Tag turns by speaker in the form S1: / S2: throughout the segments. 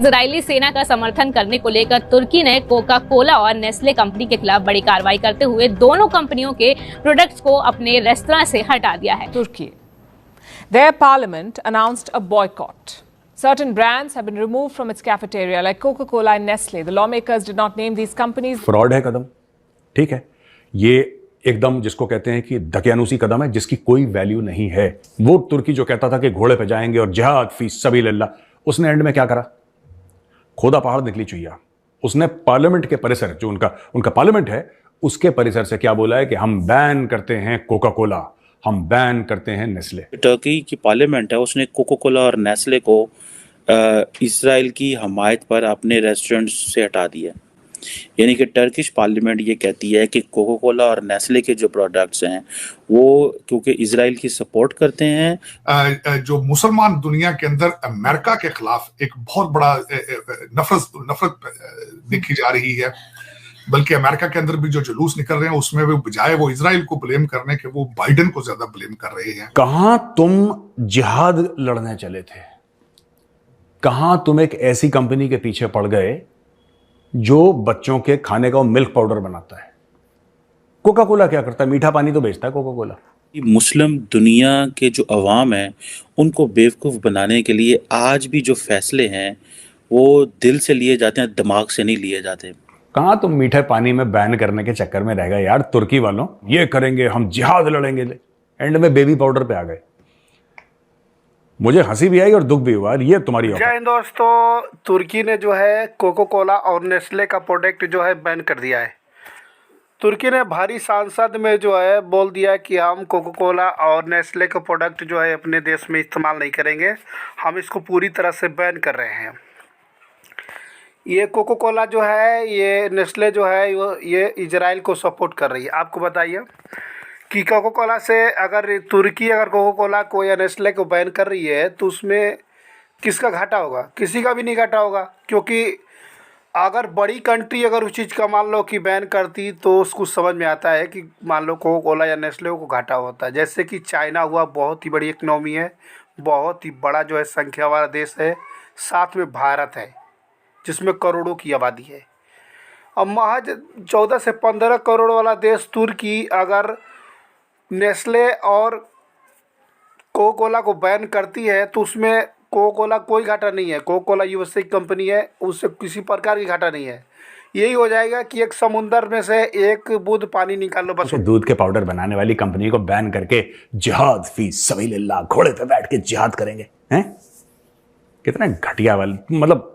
S1: Israeli सेना का समर्थन करने को लेकर तुर्की ने कोका कोला और नेस्ले कंपनी के खिलाफ बड़ी कार्रवाई करते हुए दोनों कंपनियों के प्रोडक्ट्स को अपने रेस्तरां से हटा दिया है।
S2: Turkey. Their parliament announced a boycott. Certain brands have been removed from its cafeteria like Coca-Cola and Nestle. The lawmakers did not name these companies.
S3: Fraud है कदम, ठीक है, ये एकदम जिसको कहते हैं कि दकियानूसी कदम है जिसकी कोई वैल्यू नहीं है। वो तुर्की जो कहता था कि घोड़े पे जाएंगे और जिहाद फी सबीलिल्लाह, उसने एंड में क्या करा? खोदा पहाड़ निकली चुईया। उसने पार्लियामेंट के परिसर, जो उनका पार्लियामेंट है, उसके परिसर से क्या बोला है कि हम बैन करते हैं कोका कोला, हम बैन करते हैं नेस्ले।
S4: टर्की की पार्लियामेंट है, उसने कोका कोला और नेस्ले को इजराइल की हमायत पर अपने रेस्टोरेंट से हटा दिया। यानी कि टर्किश पार्लियामेंट ये कहती है कि कोका कोला और नेस्ले के जो प्रोडक्ट्स हैं वो क्योंकि इजराइल की सपोर्ट करते हैं।
S5: जो मुसलमान दुनिया के अंदर अमेरिका के खिलाफ एक बहुत बड़ा नफरत देखी जा रही है, बल्कि अमेरिका के अंदर भी जो जुलूस निकल रहे हैं उसमें वो बजाय वो इजराइल को ब्लेम करने के वो बाइडेन को ज्यादा ब्लेम कर रहे हैं।
S3: कहां तुम जिहाद लड़ने चले थे? कहां तुम एक ऐसी कंपनी के पीछे पड़ गए जो बच्चों के खाने का मिल्क पाउडर बनाता है? कोका कोला क्या करता है? मीठा पानी तो बेचता है कोका कोला।
S4: मुस्लिम दुनिया के जो अवाम है उनको बेवकूफ़ बनाने के लिए आज भी जो फैसले हैं वो दिल से लिए जाते हैं, दिमाग से नहीं लिए जाते।
S3: कहां तुम मीठे पानी में बैन करने के चक्कर में रह गए यार? तुर्की वालों ये करेंगे, हम जिहाद लड़ेंगे, एंड में बेबी पाउडर पे आ गए। मुझे हंसी भी आई और दुख भी हुआ। ये तुम्हारी
S6: जय हिंद दोस्तों, तुर्की ने जो है कोका कोला और नेस्ले का प्रोडक्ट जो है बैन कर दिया है। तुर्की ने भारी संसद में जो है बोल दिया कि हम कोका कोला और नेस्ले का प्रोडक्ट जो है अपने देश में इस्तेमाल नहीं करेंगे, हम इसको पूरी तरह से बैन कर रहे हैं। ये कोका कोला जो है, ये नेस्ले जो है, ये इजराइल को सपोर्ट कर रही है। आपको बताइए कि कोका कोला से अगर तुर्की अगर कोका कोला को या नेस्ले को बैन कर रही है तो उसमें किसका घाटा होगा? किसी का भी नहीं घाटा होगा, क्योंकि अगर बड़ी कंट्री अगर उस चीज़ का मान लो कि बैन करती तो उसको समझ में आता है कि मान लो कोका कोला या नेस्ले को घाटा होता है। जैसे कि चाइना हुआ, बहुत ही बड़ी इकनॉमी है, बहुत ही बड़ा जो है संख्या वाला देश है, साथ में भारत है जिसमें करोड़ों की आबादी है। अब महज 14 से 15 करोड़ वाला देश तुर्की अगर नेस्ले और कोका कोला को बैन करती है तो उसमें कोका कोला कोई घाटा नहीं है। कोका कोला यूएसए की कंपनी है, उससे किसी प्रकार की घाटा नहीं है। यही हो जाएगा कि एक समुंदर में से एक बूंद पानी निकाल लो बस।
S3: दूध के पाउडर बनाने वाली कंपनी को बैन करके जिहाद फी सबीलिल्लाह, घोड़े पे बैठ के जिहाद करेंगे हैं? कितना घटिया वाले, मतलब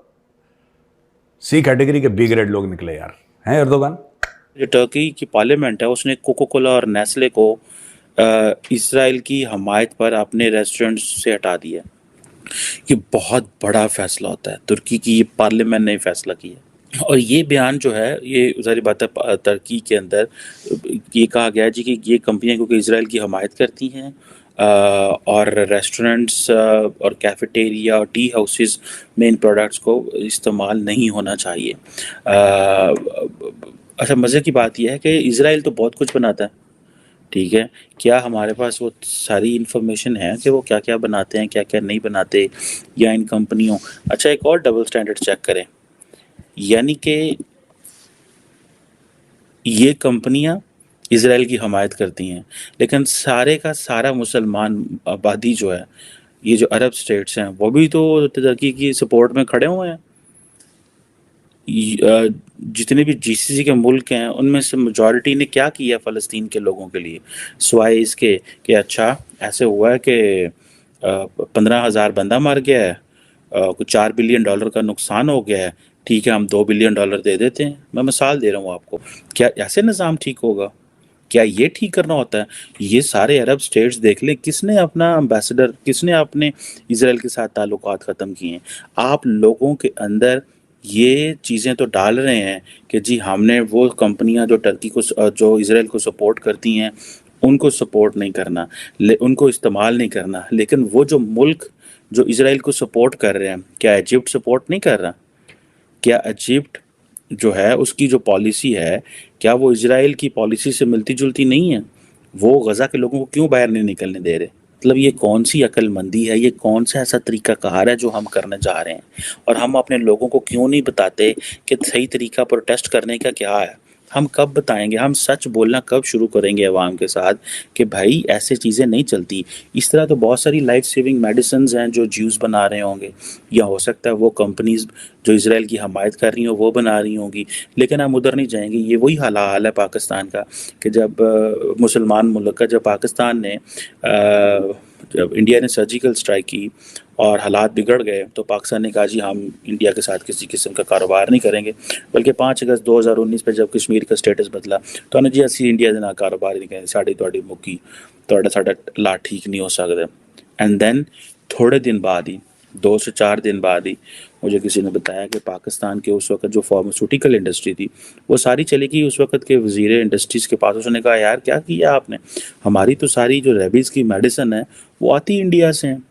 S3: सी कैटेगरी के बी ग्रेड लोग निकले यार हैं एर्दोगान।
S4: जो टर्की की पार्लियामेंट है उसने कोका कोला और नेस्ले को इजराइल की हमायत पर अपने रेस्टोरेंट से हटा दिया। ये बहुत बड़ा फैसला होता है, तुर्की की ये पार्लियामेंट ने फैसला किया। और ये बयान जो है, ये ज़ाहिर बात है तुर्की के अंदर ये कहा गया है जी कि ये कंपनियां क्योंकि इजराइल की हमायत करती हैं और रेस्टोरेंट्स और कैफेटेरिया और टी हाउसेस में इन प्रोडक्ट्स को इस्तेमाल नहीं होना चाहिए। अच्छा, मज़े की बात यह है कि इजराइल तो बहुत कुछ बनाता है, ठीक है, क्या हमारे पास वो सारी इन्फॉर्मेशन है कि वो क्या क्या बनाते हैं, क्या क्या नहीं बनाते, या इन कंपनियों। अच्छा, एक और डबल स्टैंडर्ड चेक करें, यानी कि ये कंपनियां इजराइल की हमायत करती हैं लेकिन सारे का सारा मुसलमान आबादी जो है, ये जो अरब स्टेट्स हैं, वो भी तो तुर्की की सपोर्ट में खड़े हुए हैं। जितने भी जीसीसी के मुल्क हैं उनमें से मेजॉरिटी ने क्या किया फ़लस्तीन के लोगों के लिए, सिवाय इसके कि अच्छा ऐसे हुआ है कि 15,000 बंदा मर गया है, कुछ $4 बिलियन का नुकसान हो गया है, ठीक है हम $2 बिलियन दे देते हैं। मैं मिसाल दे रहा हूँ आपको। क्या ऐसे निज़ाम ठीक होगा? क्या ये ठीक करना होता है? ये सारे अरब स्टेट्स देख लें, किसने अपना एम्बेसडर, किसने अपने इजराइल के साथ ताल्लुकात ख़त्म किए हैं? आप लोगों के अंदर ये चीज़ें तो डाल रहे हैं कि जी हमने वो कंपनियां जो टर्की को, जो इजराइल को सपोर्ट करती हैं, उनको सपोर्ट नहीं करना, उनको इस्तेमाल नहीं करना। लेकिन वो जो मुल्क जो इजराइल को सपोर्ट कर रहे हैं, क्या इजिप्ट सपोर्ट नहीं कर रहा? क्या इजिप्ट जो है उसकी जो पॉलिसी है, क्या वो इजराइल की पॉलिसी से मिलती जुलती नहीं है? वो गज़ा के लोगों को क्यों बाहर नहीं निकलने दे रहे? मतलब ये कौन सी अक्लमंदी है, ये कौन सा ऐसा तरीक़ाकार है जो हम करने जा रहे हैं? और हम अपने लोगों को क्यों नहीं बताते कि सही तरीका प्रोटेस्ट करने का क्या है? हम कब बताएंगे? हम सच बोलना कब शुरू करेंगे अवाम के साथ कि भाई ऐसे चीज़ें नहीं चलती? इस तरह तो बहुत सारी लाइफ सेविंग मेडिसिन्स हैं जो ज्यूज़ बना रहे होंगे, या हो सकता है वो कंपनीज जो इसराइल की हमायत कर रही हों वो बना रही होंगी, लेकिन हम उधर नहीं जाएंगे। ये वही हाल है पाकिस्तान का कि जब मुसलमान मुल्क का, जब पाकिस्तान ने जब इंडिया ने सर्जिकल स्ट्राइक की और हालात बिगड़ गए तो पाकिस्तान ने कहा जी हम इंडिया के साथ किसी किस्म का कारोबार नहीं करेंगे। बल्कि 5 अगस्त 2019 पे जब कश्मीर का स्टेटस बदला तो उन्होंने जी असी इंडिया के नाल कारोबार नहीं करेंगे, साड़ी तुहाडी मुक्की, तुहाडा साडा ला ठीक नहीं हो सकता। एंड देन थोड़े दिन बाद ही, 2 से 4 दिन बाद ही मुझे किसी ने बताया कि पाकिस्तान के उस वक्त जो फार्मास्यूटिकल इंडस्ट्री थी वो सारी चली गई उस वक्त के वज़ीर इंडस्ट्रीज़ के पास। उसने कहा यार क्या किया आपने, हमारी तो सारी जो रेबीज़ की मेडिसिन है वो आती इंडिया से हैं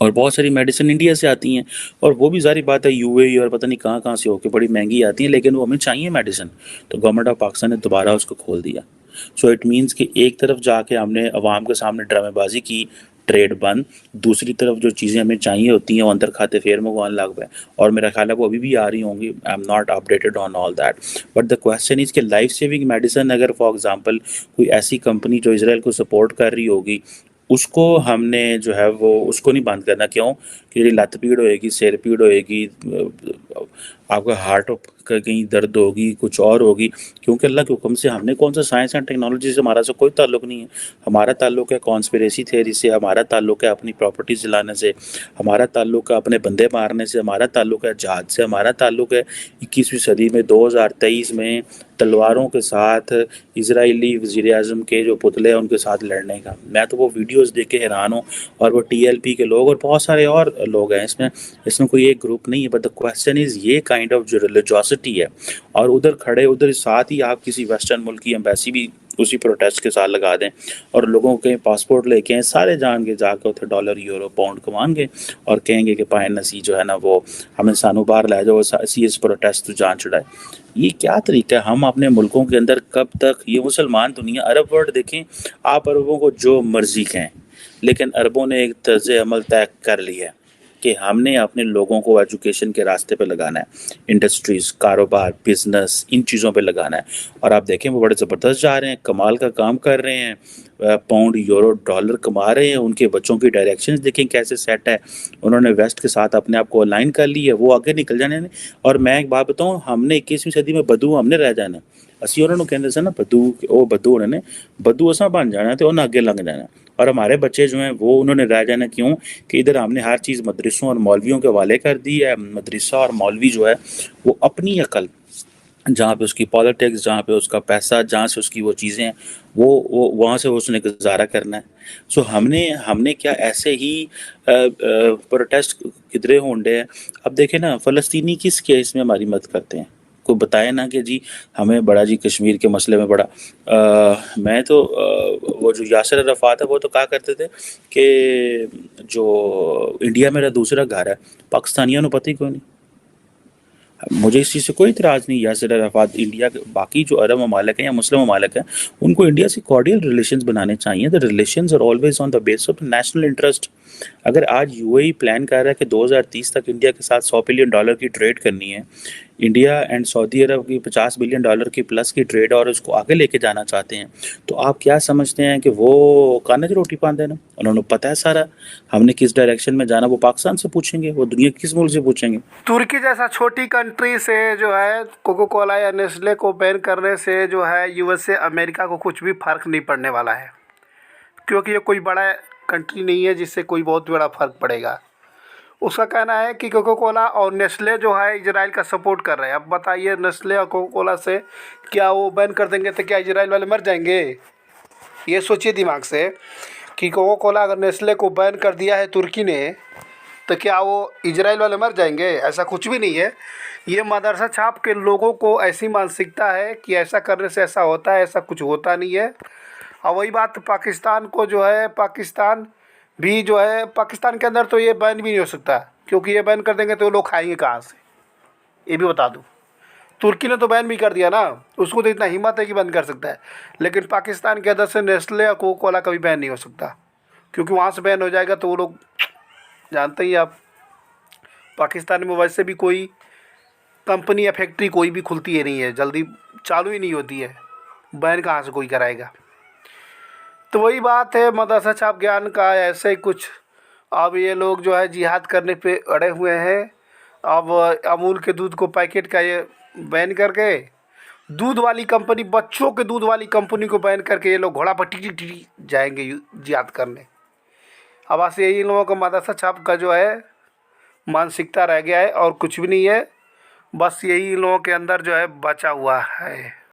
S4: और बहुत सारी मेडिसिन इंडिया से आती हैं, और वो भी ज़ाहिर बात है यूएई और पता नहीं कहाँ से होकर बड़ी महंगी आती हैं, लेकिन वो हमें चाहिए मेडिसिन। तो गवर्नमेंट ऑफ पाकिस्तान ने दोबारा उसको खोल दिया। सो इट मीन्स कि एक तरफ जाके हमने अवाम के सामने ड्रामेबाजी की, ट्रेड बंद, दूसरी तरफ जो चीज़ें हमें चाहिए होती हैं वो अंदर खाते फेर मंगवाने लग गए, और मेरा ख्याल है वो अभी भी आ रही होंगी। I am not updated on all that, but the question is कि लाइफ सेविंग मेडिसिन अगर फॉर एग्जांपल कोई ऐसी कंपनी जो इसराइल को सपोर्ट कर रही होगी उसको हमने जो है वो उसको नहीं बंद करना। क्यों? कि लत पीड़ होएगी, सिर पीड़ होएगी, आपका हार्ट का कहीं दर्द होगी, कुछ और होगी, क्योंकि अल्लाह के हुक्म से हमने कौन सा साइंस एंड टेक्नोलॉजी से हमारा से कोई ताल्लुक नहीं है। हमारा ताल्लुक है कॉन्स्पिरेसी थ्योरी से, हमारा ताल्लुक है अपनी प्रॉपर्टीज जलाने से, हमारा ताल्लुक है अपने बंदे मारने से, हमारा ताल्लुक है जहाज से, हमारा ताल्लुक है 21वीं सदी में 2023 में तलवारों के साथ इजरायली वज़ीर आज़म के जो पुतले हैं उनके साथ लड़ने का। मैं तो वो वीडियोस देख के हैरान हूँ, और वो TLP के लोग और बहुत सारे और लोग हैं इसमें कोई एक ग्रुप नहीं है। बट द क्वेश्चन इज़ ये काइंड ऑफ जो रिलीजियोसिटी है, और उधर खड़े उधर साथ ही आप किसी वेस्टर्न मुल्क की एम्बेसी भी उसी प्रोटेस्ट के साथ लगा दें और लोगों के पासपोर्ट लेके आए, सारे जान के जाकर उधर डॉलर यूरो पाउंड कमाएंगे और कहेंगे कि पाए नसी जो है ना वो हमें सानू बाहर ले जाओ, असी इस प्रोटेस्ट तो जान छुड़ाए। ये क्या तरीका है? हम अपने मुल्कों के अंदर कब तक ये मुसलमान दुनिया, अरब वर्ल्ड देखें, आप अरबों को जो मर्जी कहें, लेकिन अरबों ने एक तर्ज अमल तय कर लिया है कि हमने अपने लोगों को एजुकेशन के रास्ते पे लगाना है, इंडस्ट्रीज़, कारोबार, बिजनेस, इन चीज़ों पे लगाना है। और आप देखें वो बड़े ज़बरदस्त जा रहे हैं, कमाल का काम कर रहे हैं, पाउंड यूरो डॉलर कमा रहे हैं। उनके बच्चों की डायरेक्शंस देखें कैसे सेट है, उन्होंने वेस्ट के साथ अपने आप को अलाइन कर ली है, वो आगे निकल जाने ने। और मैं एक बात बताऊँ, हमने 21वीं सदी में बदू हमने रह जाना, असी उन्होंने कहते से ना बदू, वो बदू उन्होंने बदू असा बन जाना तो उन्हें अगे लंघ जाना, और हमारे बच्चे जो हैं वो उन्होंने रह जाना। क्यों? कि इधर हमने हर चीज़ मदरसों और मौलवियों के हवाले कर दी है। मदरसा और मौलवी जो है वो अपनी अकल, जहाँ पे उसकी पॉलिटिक्स, जहाँ पे उसका पैसा, जहाँ से उसकी वो चीज़ें हैं, वो वहाँ से उसने गुजारा करना है। सो हमने क्या ऐसे ही प्रोटेस्ट किधरे होंडे हैं। अब देखें ना, फ़लस्तीनी किस केस में हमारी मदद करते हैं? कोई बताए ना कि जी हमें बड़ा जी कश्मीर के मसले में बड़ा मैं तो वो जो यासिर अराफात है वो तो कहा करते थे कि जो इंडिया मेरा दूसरा घर है, पाकिस्तानियों को पता ही कोई नहीं। मुझे इस चीज़ से कोई इतराज़ नहीं। यासिर अराफात इंडिया के बाकी जो अरब ममालिक हैं या मुस्लिम ममालिक हैं उनको इंडिया से कॉर्डियल रिलेशंस बनाने चाहिए। The relations are always on the base of national interest. अगर आज यूएई प्लान कर रहा है कि 2030 तक इंडिया के साथ $100 बिलियन की ट्रेड करनी है, इंडिया एंड सऊदी अरब की $50 बिलियन की प्लस की ट्रेड और उसको आगे लेके जाना चाहते हैं, तो आप क्या समझते हैं कि वो काने की रोटी पाते हैं ना? उन्होंने पता है सारा हमने किस डायरेक्शन में जाना। वो पाकिस्तान से पूछेंगे, वो दुनिया किस मुल्क से पूछेंगे?
S6: तुर्की जैसा छोटी कंट्री से जो है कोको कोला या नेस्ले को बैन करने से जो है यूएसए अमेरिका को कुछ भी फ़र्क नहीं पड़ने वाला है, क्योंकि ये कोई बड़ा कंट्री नहीं है जिससे कोई बहुत बड़ा फ़र्क पड़ेगा। उसका कहना है कि कोको कोला और नेस्ले जो है इजराइल का सपोर्ट कर रहे हैं। अब बताइए, नेस्ले और कोको कोला से क्या वो बैन कर देंगे तो क्या इजराइल वाले मर जाएंगे? ये सोचिए दिमाग से कि कोको कोला अगर नेस्ले को बैन कर दिया है तुर्की ने, तो क्या वो इजराइल वाले मर जाएंगे? ऐसा कुछ भी नहीं है। ये मदरसा छाप के लोगों को ऐसी मानसिकता है कि ऐसा करने से ऐसा होता है, ऐसा कुछ होता नहीं है। और वही बात पाकिस्तान को जो है, पाकिस्तान भी जो है, पाकिस्तान के अंदर तो ये बैन भी नहीं हो सकता, क्योंकि ये बैन कर देंगे तो लोग खाएंगे कहाँ से, ये भी बता दूँ। तुर्की ने तो बैन भी कर दिया ना, उसको तो इतना हिम्मत है कि बंद कर सकता है, लेकिन पाकिस्तान के अंदर से नेस्ले और कोको कोला कभी बैन नहीं हो सकता। क्योंकि वहाँ से बैन हो जाएगा तो वो लोग जानते ही आप, पाकिस्तान में वैसे भी कोई कंपनी या फैक्ट्री कोई भी खुलती है नहीं है, जल्दी चालू ही नहीं होती है, बैन कहाँ से कोई कराएगा। तो वही बात है मदरसा छाप ज्ञान का, ऐसे ही कुछ अब ये लोग जो है जिहाद करने पे अड़े हुए हैं। अब अमूल के दूध को पैकेट का ये बैन करके, दूध वाली कंपनी, बच्चों के दूध वाली कंपनी को बैन करके ये लोग घोड़ा पर टिटी जाएंगे जिहाद करने। अब बस यही लोगों का मदरसा छाप का जो है मानसिकता रह गया है और कुछ भी नहीं है, बस यही लोगों के अंदर जो है बचा हुआ है।